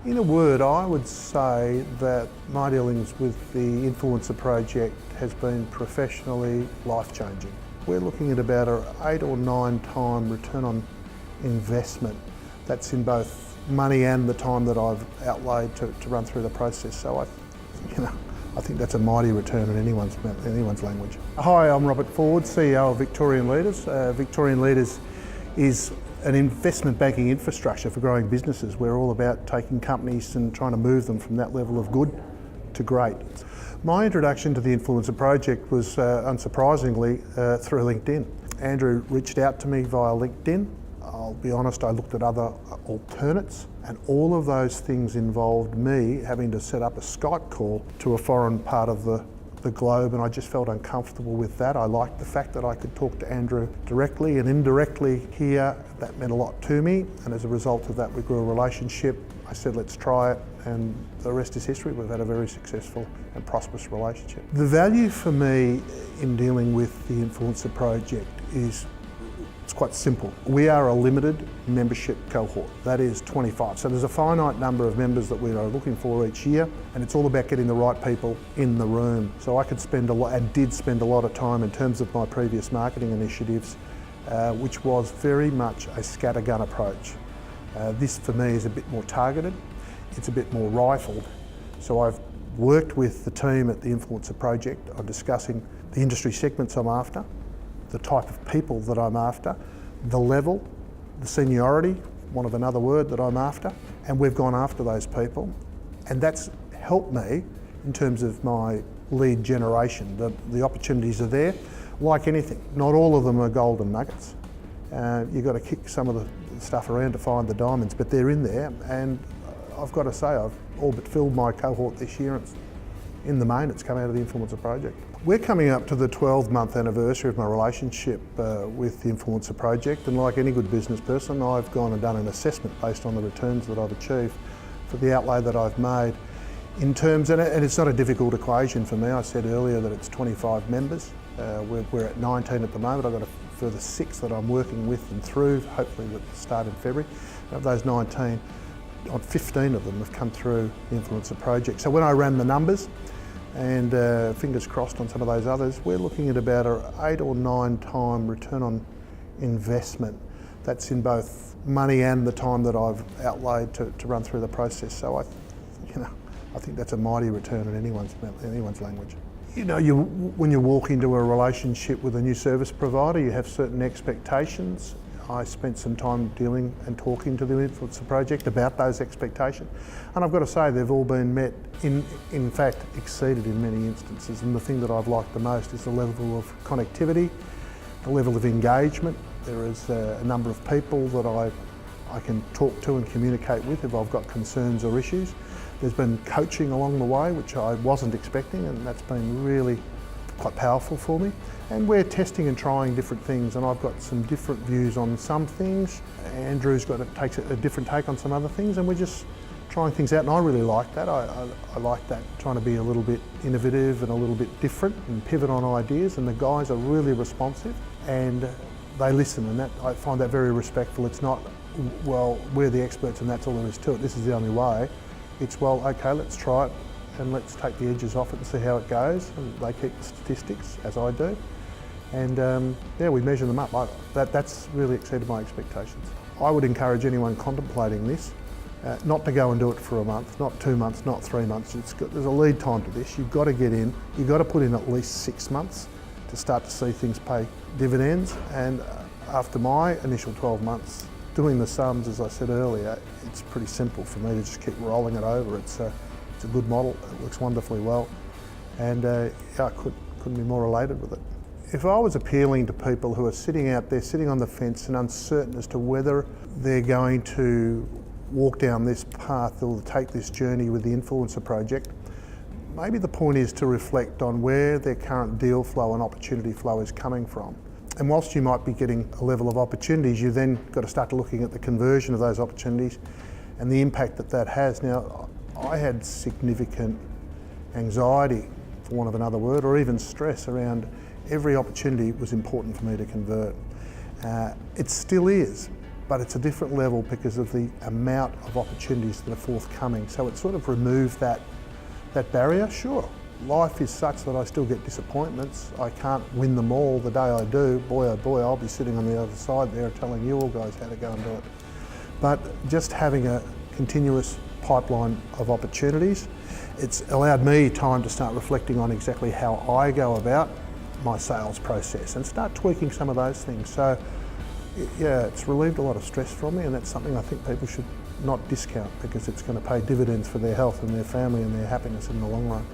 In a word, I would say that my dealings with the Influencer project has been professionally life-changing. We're looking at about an 8 or 9 time return on investment. That's in both money and the time that I've outlaid to run through the process. So I think that's a mighty return in anyone's language. Hi, I'm Robert Ford, CEO of Victorian Leaders. Victorian Leaders is an investment banking infrastructure for growing businesses. We're all about taking companies and trying to move them from that level of good to great. My introduction to the Influencer project was, unsurprisingly, through LinkedIn. Andrew reached out to me via LinkedIn. I'll be honest, I looked at other alternates, and all of those things involved me having to set up a Skype call to a foreign part of the globe, and I just felt uncomfortable with that. I liked the fact that I could talk to Andrew directly and indirectly here. That meant a lot to me, and as a result of that we grew a relationship. I said let's try it, and the rest is history. We've had a very successful and prosperous relationship. The value for me in dealing with the Influencer project is it's quite simple. We are a limited membership cohort, that is 25. So there's a finite number of members that we are looking for each year, and it's all about getting the right people in the room. So I could spend a lot, and did spend a lot of time in terms of my previous marketing initiatives, which was very much a scattergun approach. This for me is a bit more targeted, it's a bit more rifled. So I've worked with the team at the Influencer project on discussing the industry segments I'm after, the type of people that I'm after, the level, the seniority, want of another word, that I'm after, and we've gone after those people. And that's helped me in terms of my lead generation. The opportunities are there. Like anything, not all of them are golden nuggets. You've got to kick some of the stuff around to find the diamonds, but they're in there, and I've got to say I've all but filled my cohort this year. In the main, it's come out of the Influencer project. We're coming up to the 12-month anniversary of my relationship with the Influencer project, and like any good business person, I've gone and done an assessment based on the returns that I've achieved for the outlay that I've made. In terms, and it's not a difficult equation for me. I said earlier that it's 25 members. We're at 19 at the moment. I've got a further 6 that I'm working with and through, hopefully with the start in February. Of those 19, 15 of them have come through the Influencer project. So when I ran the numbers, and fingers crossed on some of those others, we're looking at about an 8 or 9 time return on investment. That's in both money and the time that I've outlaid to run through the process. So I think that's a mighty return in anyone's language. When you walk into a relationship with a new service provider, you have certain expectations. I spent some time dealing and talking to the Influencer project about those expectations, and I've got to say they've all been met, in fact exceeded in many instances. And the thing that I've liked the most is the level of connectivity, the level of engagement. There is a number of people that I can talk to and communicate with if I've got concerns or issues. There's been coaching along the way, which I wasn't expecting, and that's been really quite powerful for me. And we're testing and trying different things, and I've got some different views on some things. Andrew's takes a different take on some other things, and we're just trying things out, and I really like that. I like that, trying to be a little bit innovative and a little bit different and pivot on ideas, and the guys are really responsive and they listen, and I find that very respectful. It's not, well, we're the experts and that's all there is to it, this is the only way. It's, well, okay, let's try it and let's take the edges off it and see how it goes. And they keep the statistics, as I do. And we measure them up. That's really exceeded my expectations. I would encourage anyone contemplating this not to go and do it for a month, not 2 months, not 3 months. There's a lead time to this. You've got to get in, you've got to put in at least 6 months to start to see things pay dividends. And after my initial 12 months, doing the sums, as I said earlier, it's pretty simple for me to just keep rolling it over. It's a good model, it works wonderfully well, and I couldn't be more elated with it. If I was appealing to people who are sitting out there, sitting on the fence and uncertain as to whether they're going to walk down this path or take this journey with the Influencer project, maybe the point is to reflect on where their current deal flow and opportunity flow is coming from. And whilst you might be getting a level of opportunities, you then got to start looking at the conversion of those opportunities and the impact that has. Now, I had significant anxiety, for want of another word, or even stress around every opportunity was important for me to convert. It still is, but it's a different level because of the amount of opportunities that are forthcoming. So it sort of removed that barrier. Sure, life is such that I still get disappointments. I can't win them all. The day I do, boy oh boy, I'll be sitting on the other side there telling you all guys how to go and do it. But just having a continuous pipeline of opportunities, it's allowed me time to start reflecting on exactly how I go about my sales process and start tweaking some of those things. So yeah, it's relieved a lot of stress from me, and that's something I think people should not discount, because it's going to pay dividends for their health and their family and their happiness in the long run.